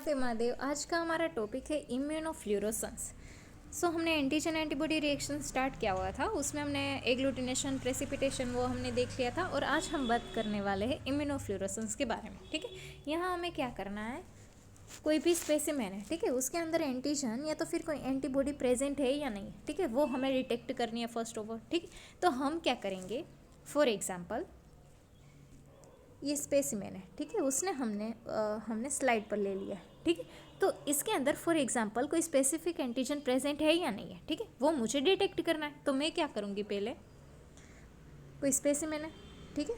नमस्ते महादेव। आज का हमारा टॉपिक है इम्यूनोफ्लूरोसेंस। हमने एंटीजन एंटीबॉडी रिएक्शन स्टार्ट किया हुआ था, उसमें हमने एग्लूटिनेशन, प्रेसिपिटेशन वो हमने देख लिया था। और आज हम बात करने वाले हैं इम्यूनोफ्लूरोसेंस के बारे में। ठीक है, यहाँ हमें क्या करना है, कोई भी स्पेसिमेन है, ठीक है, उसके अंदर एंटीजन या तो फिर कोई एंटीबॉडी प्रेजेंट है या नहीं, ठीक है, वो हमें डिटेक्ट करनी है फर्स्ट ऑफ ऑल। ठीक है, तो हम क्या करेंगे, फॉर एग्जाम्पल ये स्पेसिमेन है, ठीक है, उसने हमने स्लाइड पर ले लिया है। ठीक है, तो इसके अंदर फॉर एग्जांपल कोई स्पेसिफिक एंटीजन प्रेजेंट है या नहीं है, ठीक है, वो मुझे डिटेक्ट करना है। तो मैं क्या करूँगी, पहले कोई स्पेसिमेन है, ठीक है,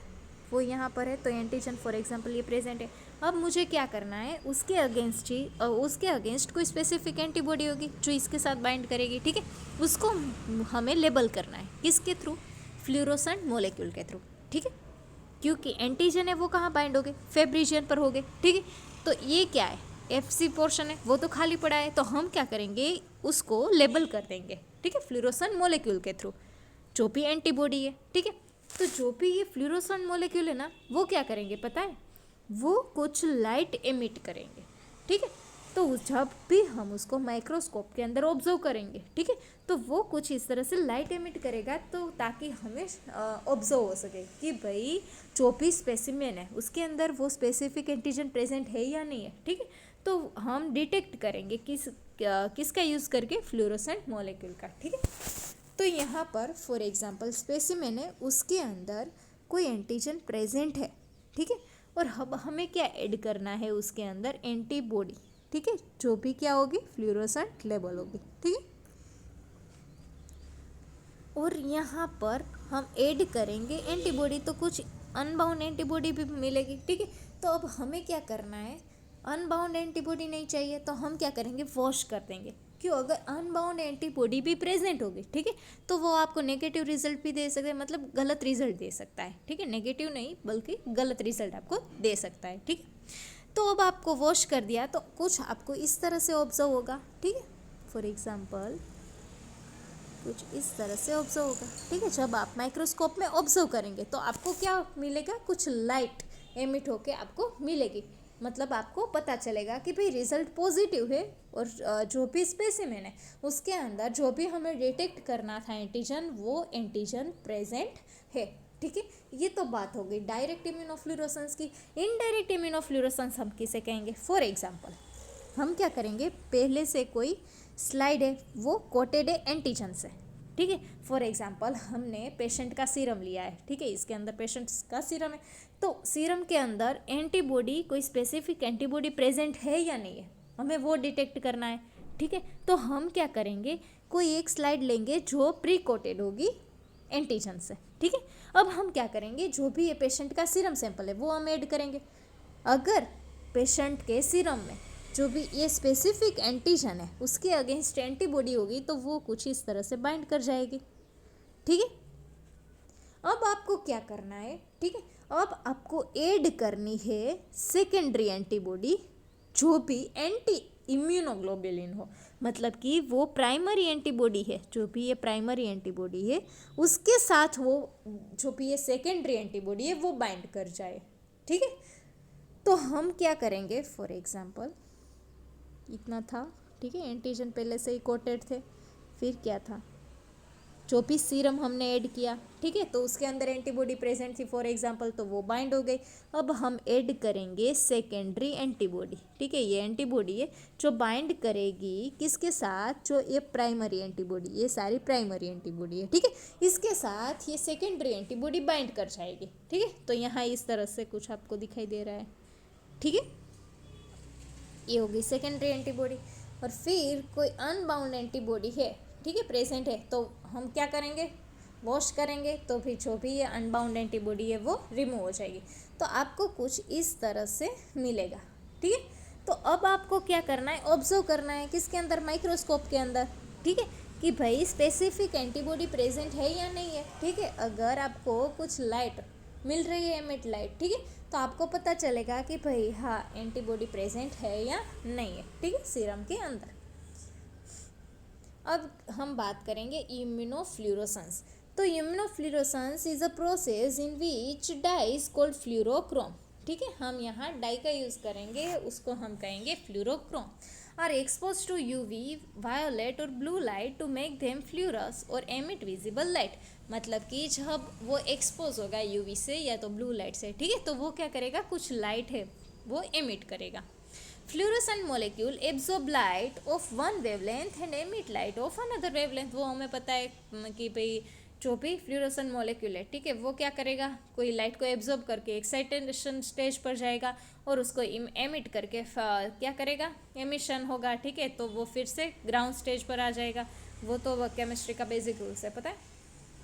वो यहाँ पर है, तो एंटीजन फॉर एग्जांपल ये प्रेजेंट है। अब मुझे क्या करना है, उसके अगेंस्ट कोई स्पेसिफिक एंटीबॉडी होगी जो इसके साथ बाइंड करेगी। ठीक है, उसको हमें लेबल करना है, किसके थ्रू, फ्लूरोसेंट मोलिक्यूल के थ्रू। ठीक है, क्योंकि एंटीजन है वो कहाँ बाइंड हो गए, फेब रीजन पर हो गए। ठीक है, तो ये क्या है, एफसी पोर्शन है, वो तो खाली पड़ा है, तो हम क्या करेंगे, उसको लेबल कर देंगे। ठीक है, फ्लूरोसेंट मोलिक्यूल के थ्रू, जो भी एंटीबॉडी है। ठीक है, तो जो भी ये फ्लूरोसेंट मोलिक्यूल है ना, वो क्या करेंगे पता है, वो कुछ लाइट एमिट करेंगे। ठीक है, तो जब भी हम उसको माइक्रोस्कोप के अंदर ऑब्जर्व करेंगे, ठीक है, तो वो कुछ इस तरह से लाइट एमिट करेगा, तो ताकि हमें ऑब्जर्व हो सके कि भाई जो भी स्पेसिमेन है उसके अंदर वो स्पेसिफिक एंटीजन प्रेजेंट है या नहीं है। ठीक है, तो हम डिटेक्ट करेंगे किसका यूज़ करके, फ्लूरोसेंट मॉलिक्यूल का। ठीक है, तो यहाँ पर फॉर एग्जांपल स्पेसिमेन है, उसके अंदर कोई एंटीजन प्रेजेंट है। ठीक है, और अब हमें क्या ऐड करना है उसके अंदर, एंटीबॉडी। ठीक है, जो भी क्या होगी, फ्लूरोसेंट लेबल होगी। ठीक है, और यहाँ पर हम ऐड करेंगे एंटीबॉडी, तो कुछ अनबाउंड एंटीबॉडी भी मिलेगी। ठीक है, तो अब हमें क्या करना है, अनबाउंड एंटीबॉडी नहीं चाहिए तो हम क्या करेंगे, वॉश कर देंगे। क्यों, अगर अनबाउंड एंटीबॉडी भी प्रेजेंट होगी, ठीक है, तो वो आपको नेगेटिव रिजल्ट भी दे सकते हैं, मतलब गलत रिजल्ट दे सकता है। ठीक है, नेगेटिव नहीं बल्कि गलत रिजल्ट आपको दे सकता है। ठीक है, तो अब आपको वॉश कर दिया तो कुछ आपको इस तरह से ऑब्जर्व होगा। ठीक है, फॉर एग्जांपल कुछ इस तरह से ऑब्जर्व होगा। ठीक है, जब आप माइक्रोस्कोप में ऑब्जर्व करेंगे तो आपको क्या मिलेगा, कुछ लाइट एमिट होके आपको मिलेगी, मतलब आपको पता चलेगा कि भाई रिजल्ट पॉजिटिव है। और जो भी स्पेसिमेन है उसके अंदर जो भी हमें डिटेक्ट करना था एंटीजन, वो एंटीजन प्रेजेंट है। ठीक है, ये तो बात हो गई डायरेक्ट इम्यूनोफ्लूरोसेंस की। इनडायरेक्ट इम्यूनोफ्लूरोसेंस हम किसे कहेंगे, फॉर एग्जांपल हम क्या करेंगे, पहले से कोई स्लाइड है वो कोटेड है एंटीजन से। ठीक है, फॉर एग्जांपल हमने पेशेंट का सीरम लिया है, ठीक है, इसके अंदर पेशेंट का सीरम है, तो सीरम के अंदर एंटीबॉडी, कोई स्पेसिफिक एंटीबॉडी प्रेजेंट है या नहीं है, हमें वो डिटेक्ट करना है। ठीक है, तो हम क्या करेंगे, कोई एक स्लाइड लेंगे जो प्री कोटेड होगी एंटीजन से। ठीक है, अब हम क्या करेंगे, जो भी ये पेशेंट का सीरम सैंपल है वो हम ऐड करेंगे। अगर पेशेंट के सीरम में जो भी ये स्पेसिफिक एंटीजन है उसके अगेंस्ट एंटीबॉडी होगी, तो वो कुछ इस तरह से बाइंड कर जाएगी। ठीक है, अब आपको क्या करना है, ठीक है, अब आपको ऐड करनी है सेकेंडरी एंटीबॉडी, जो भी एंटी इम्यूनोग्लोबुलिन हो, मतलब कि वो प्राइमरी एंटीबॉडी है, जो भी ये प्राइमरी एंटीबॉडी है उसके साथ वो जो भी ये सेकेंडरी एंटीबॉडी है वो बाइंड कर जाए। ठीक है, तो हम क्या करेंगे, फॉर एग्जांपल इतना था। ठीक है, एंटीजन पहले से ही कोटेड थे, फिर क्या था, जो भी सीरम हमने ऐड किया, ठीक है, तो उसके अंदर एंटीबॉडी प्रेजेंट थी फॉर एग्जांपल, तो वो बाइंड हो गई। अब हम ऐड करेंगे सेकेंडरी एंटीबॉडी। ठीक है, ये एंटीबॉडी है जो बाइंड करेगी किसके साथ, जो ये प्राइमरी एंटीबॉडी, ये सारी प्राइमरी एंटीबॉडी है। ठीक है, इसके साथ ये सेकेंडरी एंटीबॉडी बाइंड कर जाएगी। ठीक है, तो यहाँ इस तरह से कुछ आपको दिखाई दे रहा है। ठीक है, ये होगी सेकेंडरी एंटीबॉडी। और फिर कोई अनबाउंड एंटीबॉडी है, ठीक है, प्रेजेंट है, तो हम क्या करेंगे, वॉश करेंगे, तो फिर जो भी ये अनबाउंड एंटीबॉडी है वो रिमूव हो जाएगी, तो आपको कुछ इस तरह से मिलेगा। ठीक है, तो अब आपको क्या करना है, ऑब्जर्व करना है किसके अंदर, माइक्रोस्कोप के अंदर। ठीक है, कि भाई स्पेसिफिक एंटीबॉडी प्रेजेंट है या नहीं है। ठीक है, अगर आपको कुछ लाइट मिल रही है, एमिट लाइट, ठीक है, तो आपको पता चलेगा कि भाई हाँ एंटीबॉडी प्रेजेंट है या नहीं है। ठीक है, सीरम के अंदर। अब हम बात करेंगे इम्यूनोफ्लूरोसेंस। तो immunofluorescence is a process in which dye is called fluorochrome. ठीक है, हम यहाँ डाई का यूज़ करेंगे, उसको हम कहेंगे fluorochrome. Are expose to UV, violet और blue light to make them fluoresce और एमिट विजिबल लाइट। मतलब कि जब वो एक्सपोज होगा यूवी से या तो ब्लू लाइट से, ठीक है, तो वो क्या करेगा, कुछ लाइट है वो एमिट करेगा। Fluorescent molecule absorb light of one wavelength and emit light of another wavelength. वो हमें पता है कि भाई जो भी फ्लूरोसेंट मॉलिक्यूल है, ठीक है, वो क्या करेगा, कोई लाइट को एब्जॉर्ब करके एक्साइटेशन स्टेज पर जाएगा और उसको एमिट करके क्या करेगा, एमिशन होगा, ठीक है, तो वो फिर से ग्राउंड स्टेज पर आ जाएगा। वो तो केमिस्ट्री का बेसिक रूल्स है, पता है।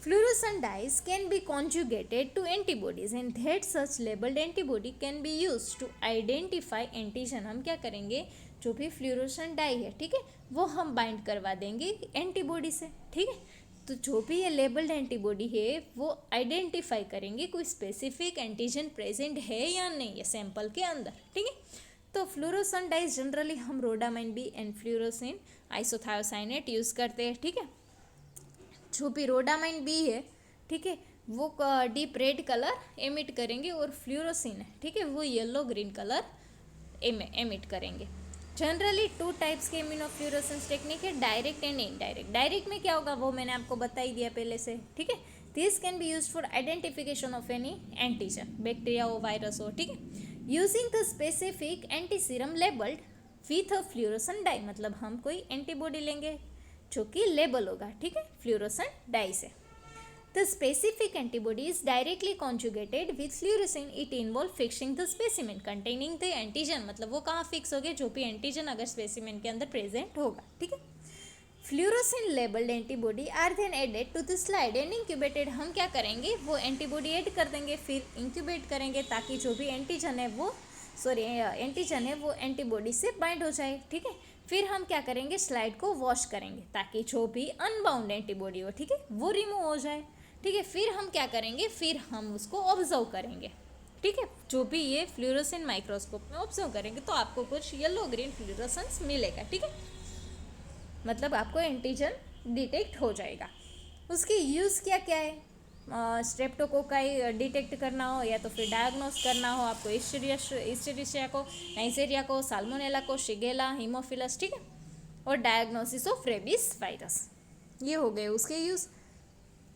Fluorescent dyes can be conjugated to antibodies and that such labeled antibody can be used to identify antigen। हम क्या करेंगे, जो भी फ्लूरोसेंट डाई है, ठीक है, वो हम बाइंड करवा देंगे एंटीबॉडी से, ठीक है, तो जो भी ये लेबल्ड एंटीबॉडी है वो आइडेंटिफाई करेंगे कोई स्पेसिफिक एंटीजन प्रेजेंट है या नहीं है सैंपल के अंदर, ठीक है। तो फ्लूरोसेंट डाइज जनरली हम rhodamine B and fluorescein isothiocyanate use करते हैं, ठीक है। जो भी रोडामाइन बी है, ठीक है, वो डीप रेड कलर एमिट करेंगे और फ्लूरोसिन है, ठीक है, वो येलो ग्रीन कलर एमिट करेंगे। जनरली 2 टाइप्स के इम्यूनोफ्लूरोसेंस टेक्निक है, डायरेक्ट एंड इनडायरेक्ट। डायरेक्ट में क्या होगा वो मैंने आपको बता ही दिया पहले से, ठीक है। This can be used for identification of any antigen, bacteria हो, वायरस हो, ठीक है, using the specific anti serum labelled with a fluorescent dye. मतलब हम कोई एंटीबॉडी लेंगे जो कि लेबल होगा, ठीक है, फ्लूरोसेंट डाई से। The specific antibody is directly conjugated with fluorescein. It involve fixing the specimen containing the antigen। मतलब वो कहाँ फिक्स हो गए, जो भी एंटीजन अगर स्पेसिमेन के अंदर प्रेजेंट होगा, ठीक है। Fluorescent labelled antibody are then added to the slide and incubated. हम क्या करेंगे, वो एंटीबॉडी ऐड कर देंगे, फिर इंक्यूबेट करेंगे ताकि जो भी एंटीजन है वो एंटीजन है वो एंटीबॉडी से बाइंड हो जाए, ठीक है। फिर हम क्या करेंगे, स्लाइड को वॉश करेंगे ताकि जो भी अनबाउंड एंटीबॉडी हो, ठीक है, वो रिमूव हो जाए, ठीक है। फिर हम क्या करेंगे, फिर हम उसको ऑब्जर्व करेंगे, ठीक है, जो भी ये फ्लूरोसेंट माइक्रोस्कोप में ऑब्जर्व करेंगे तो आपको कुछ येलो ग्रीन फ्लूरोसेंस मिलेगा, ठीक है, मतलब आपको एंटीजन डिटेक्ट हो जाएगा। उसकी यूज़ क्या क्या है, स्ट्रेप्टोकोकाई डिटेक्ट करना हो या तो फिर डायग्नोस करना हो आपको इस्चेरिशिया को, नाइजेरिया को, साल्मोनेला को, शिगेला, हीमोफिलस, ठीक है, और डायग्नोसिस ऑफ रेबीज वायरस, ये हो गए उसके यूज़।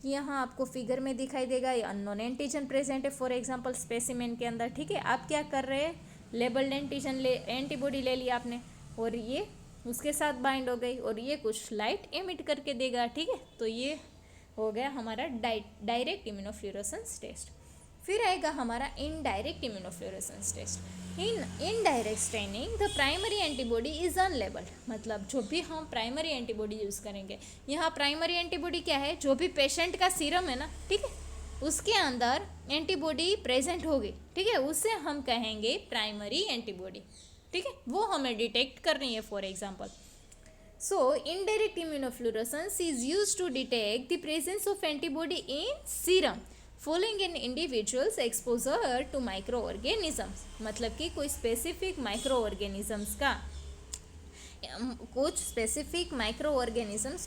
यहाँ आपको फिगर में दिखाई देगा ये अननोन एंटीजन प्रेजेंट है फॉर एग्जांपल स्पेसिमेन के अंदर, ठीक है। आप क्या कर रहे हैं, लेबल्ड एंटीबॉडी ले लिया आपने और ये उसके साथ बाइंड हो गई और ये कुछ लाइट एमिट करके देगा, ठीक है, तो ये हो गया हमारा डायरेक्ट इम्यूनोफ्लूरोसेंस टेस्ट। फिर आएगा हमारा indirect immunofluorescence test. In indirect staining the primary antibody is unlabelled. मतलब जो भी हम प्राइमरी एंटीबॉडी यूज़ करेंगे, यहाँ प्राइमरी एंटीबॉडी क्या है, जो भी पेशेंट का सीरम है ना, ठीक है, उसके अंदर एंटीबॉडी प्रेजेंट होगी, ठीक है, उससे हम कहेंगे प्राइमरी एंटीबॉडी, ठीक है, वो हमें डिटेक्ट करनी है for example. So, indirect immunofluorescence is used to detect the presence of antibody in serum following an individual's exposure to microorganisms। मतलब कि कोई स्पेसिफिक माइक्रोऑर्गेनिजम्स का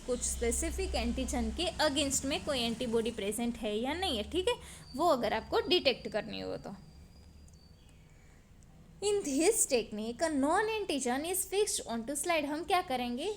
कुछ स्पेसिफिक एंटीजन के अगेंस्ट में कोई एंटीबॉडी प्रेजेंट है या नहीं है, ठीक है, वो अगर आपको डिटेक्ट करनी हो तो। In this technique a known antigen is fixed on to slide. हम क्या करेंगे,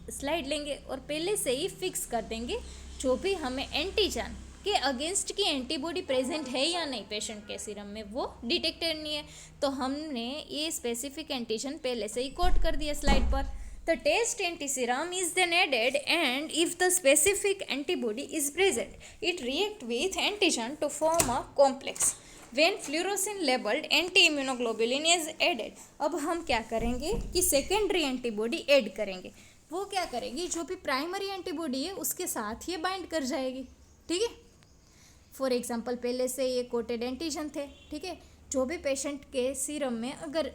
स्लाइड लेंगे और पहले से ही फिक्स कर देंगे जो भी हमें एंटीजन के अगेंस्ट की एंटीबॉडी प्रेजेंट है या नहीं पेशेंट के सीरम में, वो डिटेक्ट करनी है। तो हमने ये स्पेसिफिक एंटीजन पहले से ही कोट कर दिया स्लाइड पर। The test antiserum is then added and if the specific antibody is present it react with antigen to form a complex When fluorescein labeled anti-immunoglobulin is added। अब हम क्या करेंगे कि सेकेंडरी एंटीबॉडी ऐड करेंगे। वो क्या करेगी, जो भी प्राइमरी एंटीबॉडी है उसके साथ ये बाइंड कर जाएगी, ठीक है। फॉर एग्जांपल पहले से ये कोटेड एंटीजन थे, ठीक है, जो भी पेशेंट के सीरम में अगर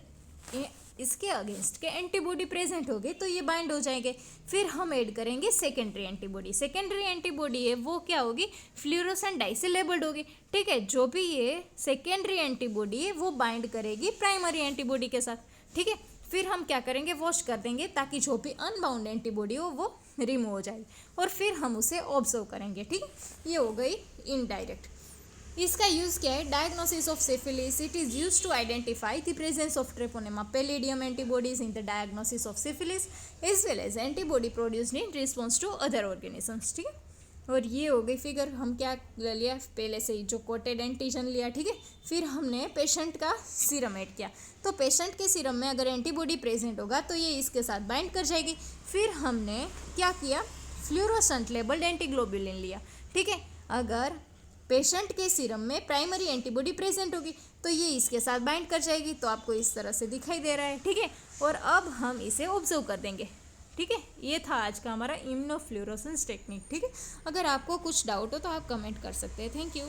इसके अगेंस्ट के एंटीबॉडी प्रेजेंट होगी तो ये बाइंड हो जाएंगे। फिर हम ऐड करेंगे सेकेंडरी एंटीबॉडी। सेकेंडरी एंटीबॉडी है वो क्या होगी, फ्लूरोसेंट डाई से लेबल्ड होगी, ठीक है। जो भी ये सेकेंडरी एंटीबॉडी है वो बाइंड करेगी प्राइमरी एंटीबॉडी के साथ, ठीक है। फिर हम क्या करेंगे, वॉश कर देंगे ताकि जो भी अनबाउंड एंटीबॉडी हो वो रिमूव हो जाएगी और फिर हम उसे ऑब्जर्व करेंगे, ठीक है। ये हो गई इनडायरेक्ट। इसका यूज़ क्या है, diagnosis of syphilis, it is use to identify the presence of Treponema pallidum antibodies in the diagnosis of syphilis as well as antibody produced in response to other organisms. ठीक है, और ये हो गई figure. हम क्या ले लिया पहले से ही, जो कोटेड एंटीजन लिया, ठीक है। फिर हमने पेशेंट का सीरम ऐड किया, तो पेशेंट के सीरम में अगर एंटीबॉडी प्रेजेंट होगा तो ये इसके साथ बाइंड कर जाएगी। फिर हमने क्या किया, फ्लोरोसेंट लेबल्ड एंटीग्लोबुलिन लिया, ठीक है। अगर पेशेंट के सीरम में प्राइमरी एंटीबॉडी प्रेजेंट होगी तो ये इसके साथ बाइंड कर जाएगी, तो आपको इस तरह से दिखाई दे रहा है, ठीक है। और अब हम इसे ऑब्जर्व कर देंगे, ठीक है। ये था आज का हमारा इम्यूनोफ्लोरेसेंस टेक्निक, ठीक है। अगर आपको कुछ डाउट हो तो आप कमेंट कर सकते हैं। Thank you.